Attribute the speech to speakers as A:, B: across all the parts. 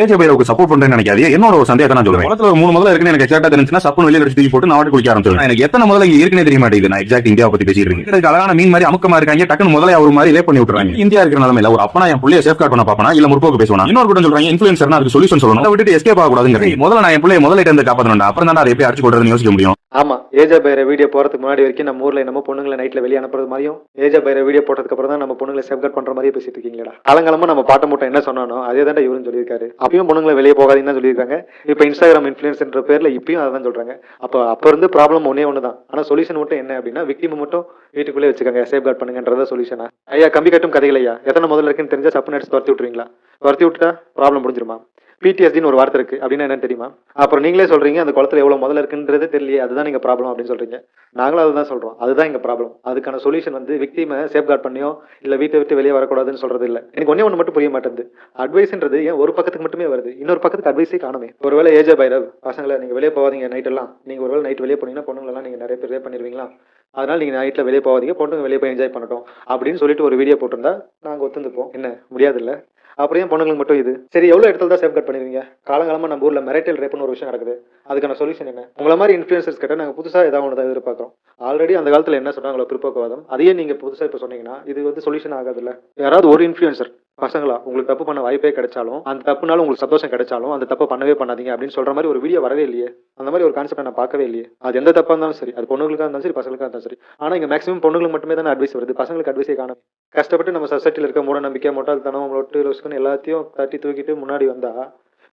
A: ஏஜேபைரவுக்கு support பண்றேன்னு நினைக்காதீங்க. என்னோட ஒரு சந்தேகத்தை நான் சொல்லுவேன். குளத்துல ஒரு 3 முதல்ல இருக்குன்னு எனக்கு எக்ஸாக்ட்டா தெரிஞ்சுச்சுன்னா சப்புன்னு வெளியில எடுத்து தூக்கி போட்டு நான் குளிக்க ஆரம்பிச்சிருவேன். எனக்கு எத்தனை முதல்ல இங்க இருக்குன்னே தெரிய மாட்டேங்குது. நான் எக்ஸாக்ட் இந்தியாவை பத்தி பேசிட்டு இருக்கேன். எனக்கு அழகான மீன் மாதிரி அமுக்கமா இருக்காங்க. டக்குன்னு முதல்ல ஒரு மாதிரி லே பண்ணி விட்டுறாங்க. இந்தியா இருக்கிற நிலைமையில ஒரு அப்பனா என் புள்ளைய சேஃப் கார்ட் பண்ண பாப்பனா இல்ல முற்போக்கு பேசுவானா? இன்னொரு கூட சொல்றாங்க இன்ஃப்ளூயன்சர்னா அதுக்கு சொல்யூஷன் சொல்லணும். அதை விட்டுட்டு எஸ்கேப் ஆகக்கூடாதுங்கிறீங்க. முதல்ல நான் என் புள்ளைய முதல்ல இருந்து காப்பாத்தணும்டா. அப்புறம் தான் அதை எப்படி அடிச்சு கொள்றதுன்னு யோசிக்க முடியும்.
B: ஆமா, ஏஜா பைர வீடியோ போறதுக்கு முன்னாடி வரைக்கும் நம்ம ஊர்ல என்னமோ பொண்ணுங்களை நைட்ல வெளியே அனுப்புறது மாதிரியும், ஏஜா பைர வீடியோ போட்டதுக்கு அப்புறம் தான் நம்ம பொண்ணுங்களை சேஃப்கார்ட் பண்ற மாதிரியே பேசிட்டு இருக்கீங்களா? காலங்காலமா நம்ம பாட்ட மூட்டை என்ன சொன்னானோ அதே தான் இவரும் சொல்லியிருக்காரு. அப்பயும் பொண்ணுங்களை வெளியே போகாதீங்கன்னு சொல்லியிருக்காங்க. இப்ப இன்ஸ்டாகிராம் இன்ஃபுளுன்ஸ்ன்ற பேர்ல இப்பயும் அதான் சொல்றாங்க. அப்ப இருந்து ப்ராப்ளம் ஒன்னே ஒண்ணுதான். ஆனா சொல்யூஷன் மட்டும் என்ன அப்படின்னா, விக்டிம் மட்டும் வீட்டுக்குள்ளே வச்சுக்கோங்க, சேஃப்கார்ட் பண்ணுங்கன்றத சொல்யூஷனா? ஐயா கம்பி கட்டும் கதைகள் ஐயா, எத்தனை முதல்ல இருக்குன்னு தெரிஞ்சா சப்பு நடிச்சு துரத்தி விட்டுருவீங்களா? துரத்தி விட்டுட்டா ப்ராப்ளம் முடிஞ்சிருமா? பிடிஎஸ்டின்னு ஒரு வார்த்தை இருக்கு அப்படின்னா என்னன்னு தெரியுமா? அப்புறம் நீங்களே சொல்றீங்க அந்த குளத்துல எவ்வளவு முதல்ல இருக்குன்றது தெரியலையே, அதுதான் நீங்க ப்ராப்ளம் அப்படின்னு சொல்றீங்க. நாங்களும் அதுதான் சொல்றோம், அதுதான் எங்க ப்ராப்ளம். அதுக்கான சொல்யூஷன் வந்து விக்டிமை சேஃப்கார்ட் பண்ணியோ இல்ல வீட்டை விட்டு வெளியே வரக்கூடாதுன்னு சொல்றது இல்ல. எனக்கு ஒண்ணு மட்டும் புரிய மாட்டேங்குது. அட்வைஸ்ன்றது ஏன் ஒரு பக்கத்துக்கு மட்டுமே வருது, இன்னொரு பக்கத்துக்கு அட்வைஸே காணுமே? ஒருவேளை ஏஜா பைரவ் பசங்களை நீங்க வெளியே போகாதீங்க நைட் எல்லாம், நீங்க ஒருவேளை நைட் வெளியே போனீங்கன்னா பொண்ணுங்களெல்லாம் நீங்க நிறைய பேர் பண்ணிருவீங்களா, அதனால நீங்க நைட்ல வெளியே போகாதீங்க, பொண்ணுங்க வெளியே போய் என்ஜாய் பண்ணட்டும் அப்படின்னு சொல்லிட்டு ஒரு வீடியோ போட்டிருந்தா நாங்க ஒத்துந்துப்போம். என்ன முடியாது இல்ல? அப்புறம் ஏன் பொண்ணுங்களுக்கு மட்டும் இது? சரி, எவ்வளவு இடத்துல தான் சேஃப்கார்ட் பண்ணிருவீங்க? காலங்காலமா நம்ம ஊர்ல மெரைட்டல் ரேப்னு ஒரு விஷயம் நடக்குது. அதுக்கான சொல்யூஷன் என்ன? உங்கள மாதிரி இன்ஃபுளுசர்ஸ் கிட்ட நாங்க புதுசா ஏதாவது ஒன்று தான் எதிர்பார்க்கிறோம். ஆல்ரெடி அந்த காலத்துல என்ன சொன்னாங்களோ பிற்போக்குவாதம், அதையே நீங்க புதுசா இப்ப சொன்னீங்கன்னா இது வந்து சொல்யூஷன் ஆகாது இல்ல? யாராவது ஒரு இன்ஃபுளுசர் பசங்களா உங்களுக்கு தப்பு பண்ண வாய்ப்பே கிடைச்சாலும், அந்த தப்புனால உங்களுக்கு சந்தோஷம் கிடைச்சாலும் அந்த தப்பை பண்ணவே பண்ணாதீங்க அப்படின்னு சொல்ற மாதிரி ஒரு வீடியோ வரவே இல்லையே. அந்த மாதிரி ஒரு கான்செப்ட் நான் பார்க்கவே இல்லையே. அது எந்த தப்பா இருந்தாலும் சரி, அது பொண்ணுங்களுக்கா இருந்தாலும் சரி, பசங்களுக்கா இருந்தாலும் சரி. ஆனா இங்க மேக்ஸிமம் பொண்ணுங்களுக்கு மட்டுமே தான் அட்வைஸ் வருது, பசங்களுக்கு அட்வைஸே காணும். கஷ்டப்பட்டு நம்ம சொசைட்டில இருக்க மூட நம்பிக்கை, முட்டாள்தனம், லொட்டு லொசுக்குன்னு எல்லாத்தையும் தட்டி தூக்கிட்டு முன்னாடி வந்தா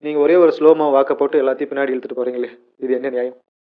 B: நீங்க ஒரே ஒரு ஸ்லோமோ வாக்க போட்டு எல்லாத்தையும் பின்னாடி இழுத்துட்டு போறீங்களே, இது என்ன நியாயம்?